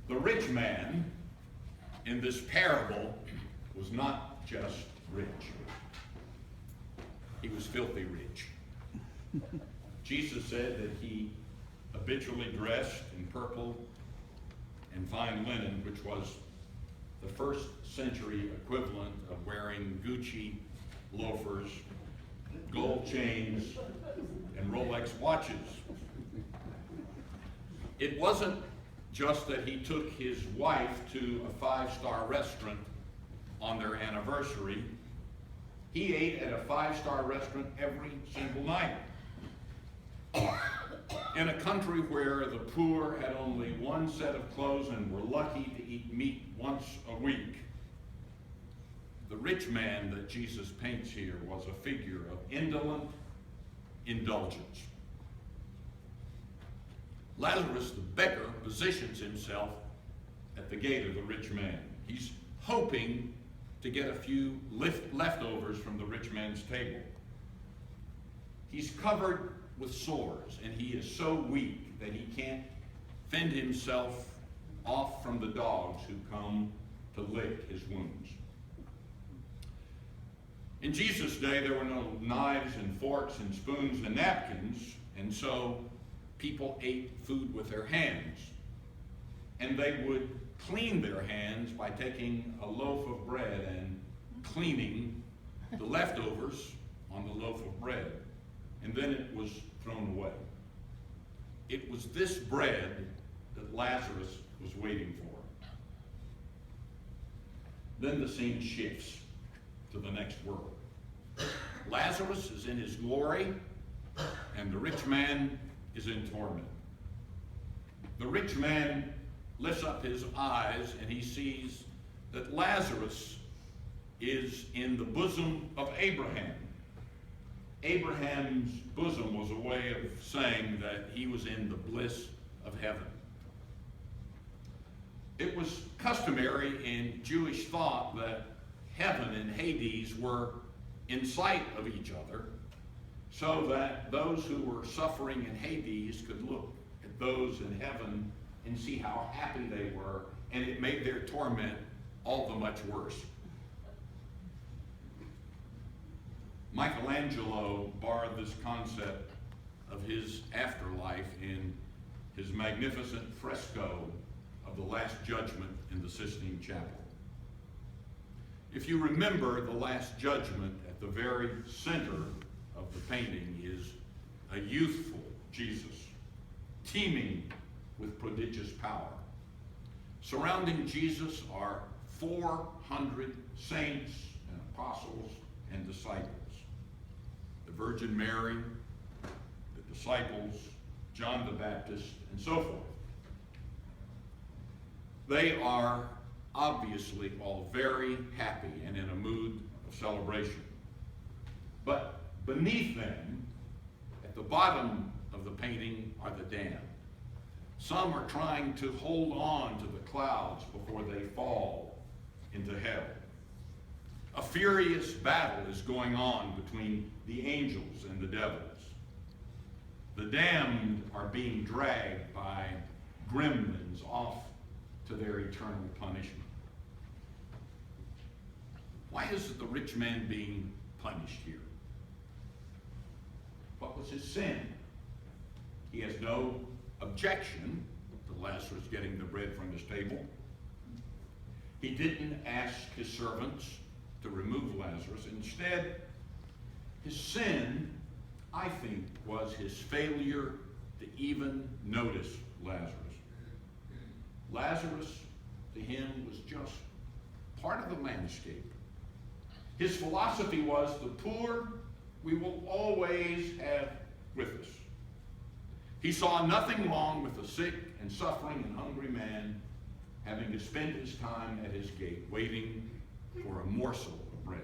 The rich man in this parable was not just rich. He was filthy rich. Jesus said that he habitually dressed in purple and fine linen, which was the first century equivalent of wearing Gucci loafers, gold chains, and Rolex watches. It wasn't just that he took his wife to a five-star restaurant on their anniversary. He ate at a five-star restaurant every single night. In a country where the poor had only one set of clothes and were lucky to eat meat once a week, the rich man that Jesus paints here was a figure of indolent indulgence. Lazarus the beggar positions himself at the gate of the rich man. He's hoping to get a few leftovers from the rich man's table. He's covered with sores, and he is so weak that he can't fend himself off from the dogs who come to lick his wounds. In Jesus' day, there were no knives and forks and spoons and napkins, and so people ate food with their hands. And they would clean their hands by taking a loaf of bread and cleaning the leftovers on the loaf of bread. And then it was thrown away. It was this bread that Lazarus was waiting for. Then the scene shifts to the next world. Lazarus is in his glory, and the rich man is in torment. The rich man lifts up his eyes and he sees that Lazarus is in the bosom of Abraham. Abraham's bosom was a way of saying that he was in the bliss of heaven. It was customary in Jewish thought that heaven and Hades were in sight of each other, so that those who were suffering in Hades could look at those in heaven and see how happy they were, and it made their torment all the much worse. Michelangelo borrowed this concept of his afterlife in his magnificent fresco of the Last Judgment in the Sistine Chapel. If you remember the Last Judgment, at the very center of the painting is a youthful Jesus, teeming with prodigious power. Surrounding Jesus are 400 saints and apostles and disciples. The Virgin Mary, the disciples, John the Baptist, and so forth. They are obviously all very happy and in a mood of celebration. But beneath them, at the bottom of the painting, are the damned. Some are trying to hold on to the clouds before they fall into hell. A furious battle is going on between the angels and the devils. The damned are being dragged by gremlins off to their eternal punishment. Why is the rich man being punished here? What was his sin? He has no objection to Lazarus getting the bread from his table. He didn't ask his servants to remove Lazarus. Instead, his sin, I think, was his failure to even notice Lazarus. Lazarus, to him, was just part of the landscape. His philosophy was, the poor we will always have with us. He saw nothing wrong with a sick and suffering and hungry man having to spend his time at his gate waiting for a morsel of bread.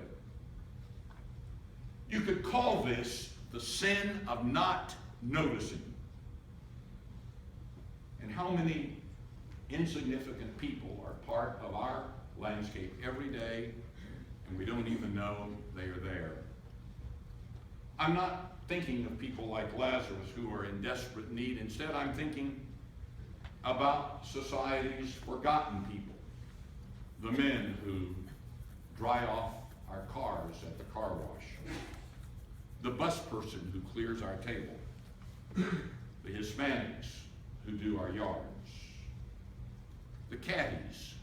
You could call this the sin of not noticing. And how many insignificant people are part of our landscape every day, and we don't even know they are there. I'm not thinking of people like Lazarus who are in desperate need. Instead, I'm thinking about society's forgotten people, the men who dry off our cars at the car wash, the bus person who clears our table, the Hispanics who do our yards, the caddies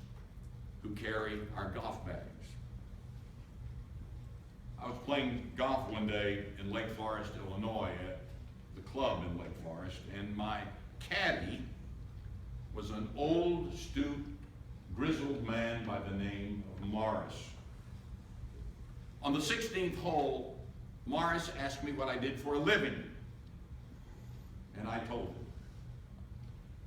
who carry our golf bags. I was playing golf one day in Lake Forest, Illinois at the club in Lake Forest, and my caddy was an old, stooped, grizzled man by the name of Morris. On the 16th hole, Morris asked me what I did for a living, and I told him.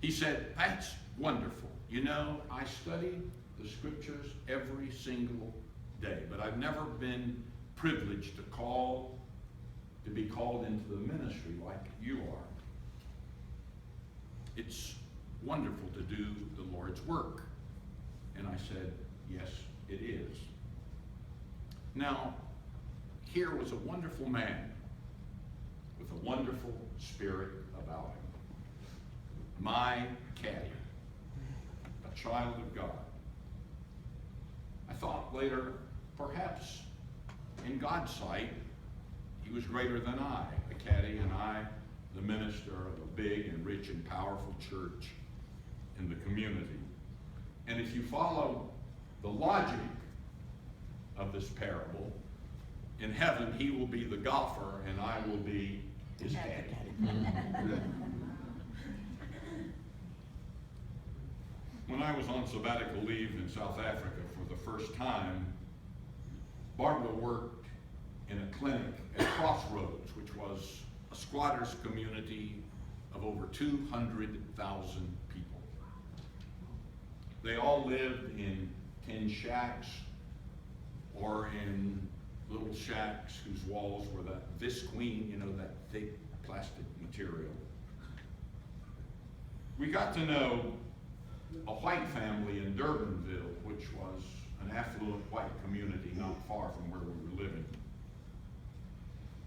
He said, "That's wonderful. You know, I study the scriptures every single day, but I've never been privileged to be called into the ministry like you are. It's wonderful to do the Lord's work." And I said, "Yes, it is." Now, here was a wonderful man with a wonderful spirit about him. My caddy, a child of God. I thought later, perhaps in God's sight, he was greater than I, a caddy, and I, the minister of a big and rich and powerful church in the community. And if you follow the logic of this parable, in heaven he will be the golfer and I will be his caddy. When I was on sabbatical leave in South Africa for the first time, Barbara worked in a clinic at Crossroads, which was a squatters community of over 200,000 people. They all lived in tin shacks or in little shacks whose walls were that visqueen, you know, that thick plastic material. We got to know a white family in Durbanville, which was an affluent white community not far from where we were living.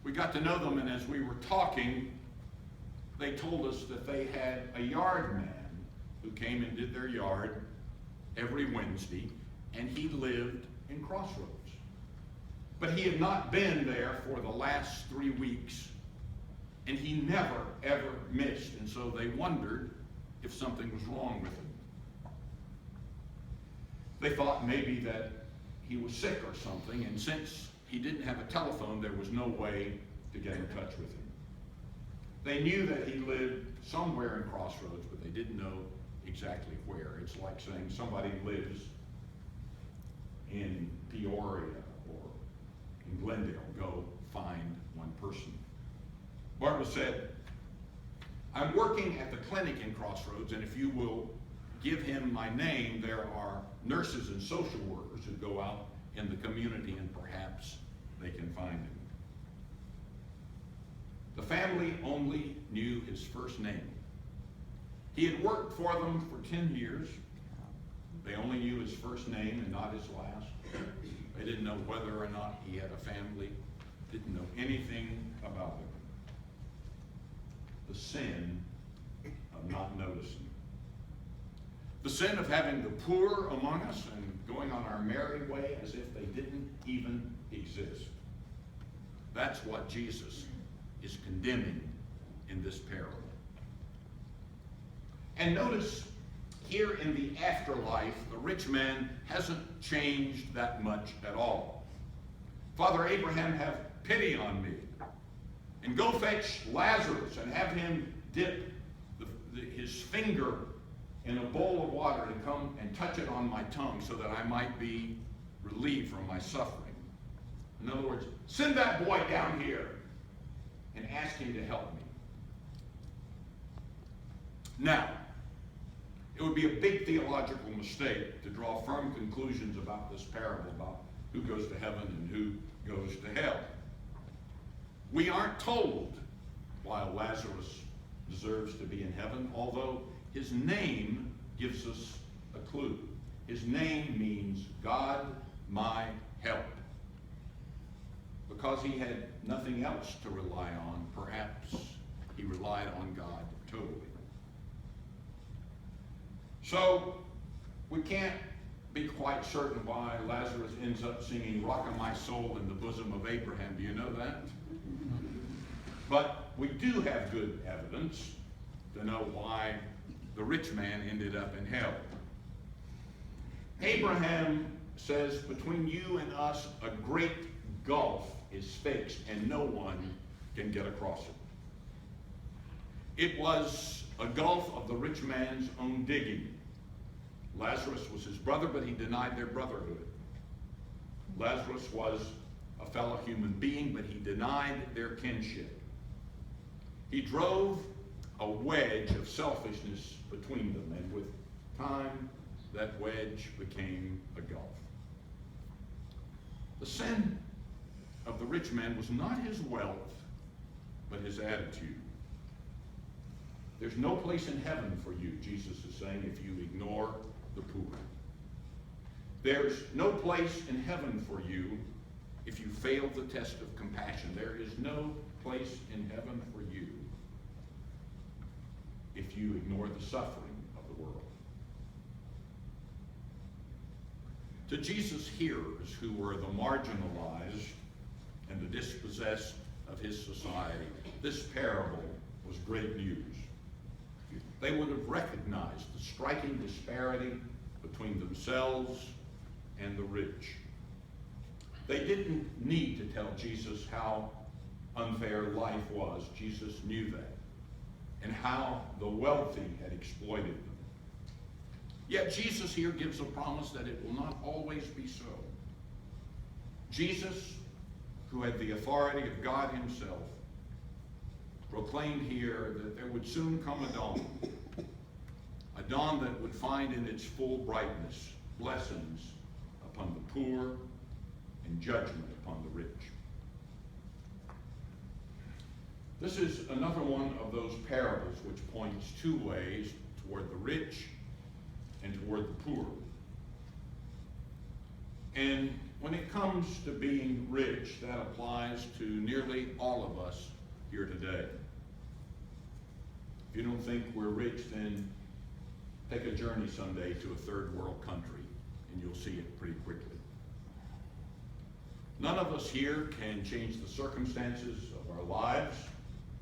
We got to know them, and as we were talking, they told us that they had a yard man who came and did their yard every Wednesday, and he lived in Crossroads. But he had not been there for the last 3 weeks, and he never, ever missed, and so they wondered if something was wrong with him. They thought maybe that he was sick or something, and since he didn't have a telephone, there was no way to get in touch with him. They knew that he lived somewhere in Crossroads, but they didn't know exactly where. It's like saying somebody lives in Peoria or in Glendale. Go find one person. Barbara said, "I'm working at the clinic in Crossroads, and if you will give him my name, there are nurses and social workers who go out in the community, and perhaps they can find him." The family only knew his first name. He had worked for them for 10 years. They only knew his first name and not his last. They didn't know whether or not he had a family, didn't know anything about him. The sin of not noticing. The sin of having the poor among us and going on our merry way as if they didn't even exist. That's what Jesus is condemning in this parable. And notice here in the afterlife, the rich man hasn't changed that much at all. "Father Abraham, have pity on me, and go fetch Lazarus and have him dip his finger in a bowl of water and come and touch it on my tongue so that I might be relieved from my suffering." In other words, send that boy down here and ask him to help me. Now, it would be a big theological mistake to draw firm conclusions about this parable, about who goes to heaven and who goes to hell. We aren't told why Lazarus deserves to be in heaven, although his name gives us a clue. His name means God, my help. Because he had nothing else to rely on, perhaps he relied on God totally. So we can't be quite certain why Lazarus ends up singing "Rock of My Soul" in the bosom of Abraham. Do you know that? But we do have good evidence to know why the rich man ended up in hell. Abraham says, between you and us, a great gulf is fixed, and no one can get across it. It was a gulf of the rich man's own digging. Lazarus was his brother, but he denied their brotherhood. Lazarus was a fellow human being, but he denied their kinship. He drove a wedge of selfishness between them, and with time, that wedge became a gulf. The sin of the rich man was not his wealth, but his attitude. There's no place in heaven for you, Jesus is saying, if you ignore the poor. There's no place in heaven for you if you fail the test of compassion. There is no place in heaven for you if you ignore the suffering of the world. To Jesus' hearers, who were the marginalized and the dispossessed of his society, this parable was great news. They would have recognized the striking disparity between themselves and the rich. They didn't need to tell Jesus how unfair life was. Jesus knew that, and how the wealthy had exploited them. Yet Jesus here gives a promise that it will not always be so. Jesus, who had the authority of God himself, proclaimed here that there would soon come a dawn that would find in its full brightness blessings upon the poor and judgment upon the rich. This is another one of those parables which points two ways, toward the rich and toward the poor. And when it comes to being rich, that applies to nearly all of us here today. If you don't think we're rich, then take a journey someday to a third world country, and you'll see it pretty quickly. None of us here can change the circumstances of our lives,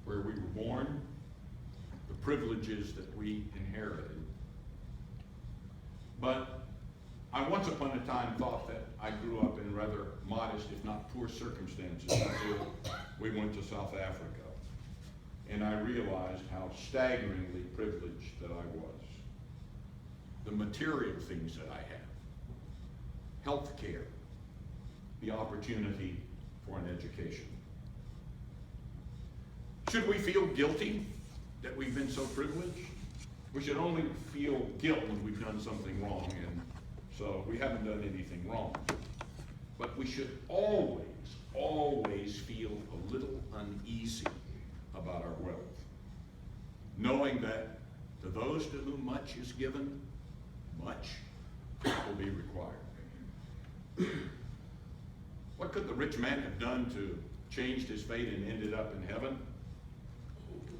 where we were born, the privileges that we inherited. But I once upon a time thought that I grew up in rather modest, if not poor circumstances until we went to South Africa. And I realized how staggeringly privileged that I was. The material things that I had, health care, the opportunity for an education. Should we feel guilty that we've been so privileged? We should only feel guilt when we've done something wrong, and so we haven't done anything wrong. But we should always, always feel a little uneasy about our wealth, knowing that to those to whom much is given, much will be required. What could the rich man have done to change his fate and ended up in heaven?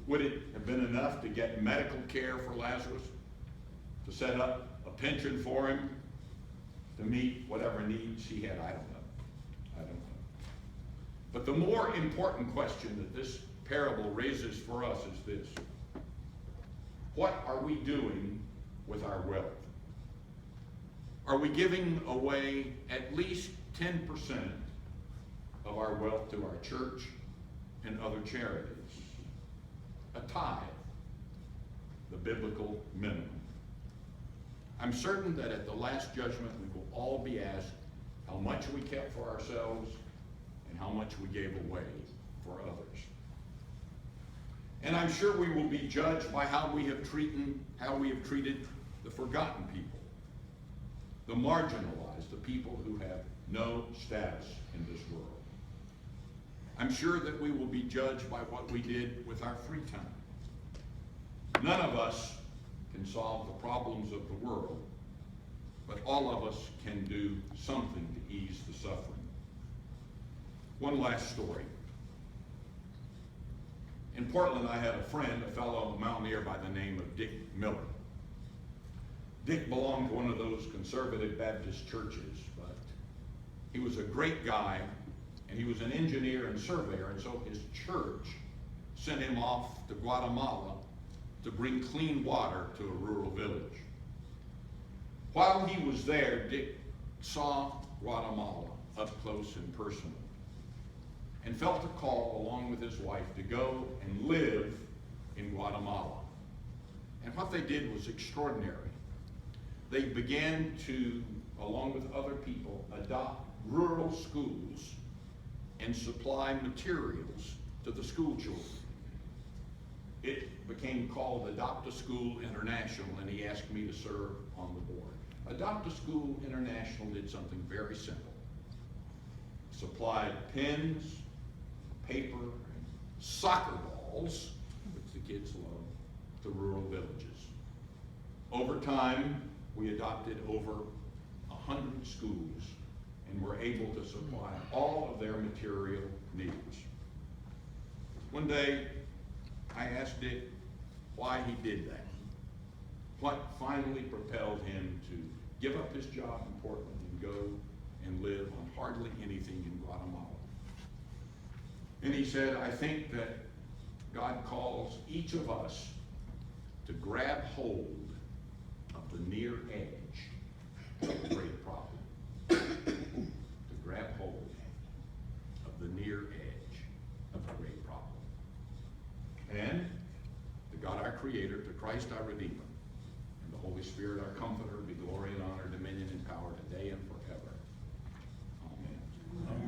Would it have been enough to get medical care for Lazarus, to set up a pension for him, to meet whatever needs he had? I don't know. But the more important question that this parable raises for us is this: what are we doing with our wealth? Are we giving away at least 10% of our wealth to our church and other charities? A tithe, the biblical minimum. I'm certain that at the last judgment we will all be asked how much we kept for ourselves and how much we gave away for others. And I'm sure we will be judged by how we have treated the forgotten people, the marginalized, the people who have no status in this world. I'm sure that we will be judged by what we did with our free time. None of us can solve the problems of the world, but all of us can do something to ease the suffering. One last story. In Portland, I had a friend, a fellow mountaineer by the name of Dick Miller. Dick belonged to one of those conservative Baptist churches, but he was a great guy, and he was an engineer and surveyor, and so his church sent him off to Guatemala to bring clean water to a rural village. While he was there, Dick saw Guatemala up close and personal, and felt a call, along with his wife, to go and live in Guatemala. And what they did was extraordinary. They began to, along with other people, adopt rural schools and supply materials to the school children. It became called Adopt a School International, and he asked me to serve on the board. Adopt a School International did something very simple. Supplied pens, paper, and soccer balls, which the kids love, to rural villages. Over time, we adopted over 100 schools and were able to supply all of their material needs. One day, I asked Dick why he did that. What finally propelled him to give up his job in Portland and go and live on hardly anything in Guatemala. And he said, I think that God calls each of us to grab hold of the near edge of a great problem. To grab hold of the near edge of a great problem. And to God our Creator, to Christ our Redeemer, and the Holy Spirit our Comforter, be glory and honor, dominion and power today and forever.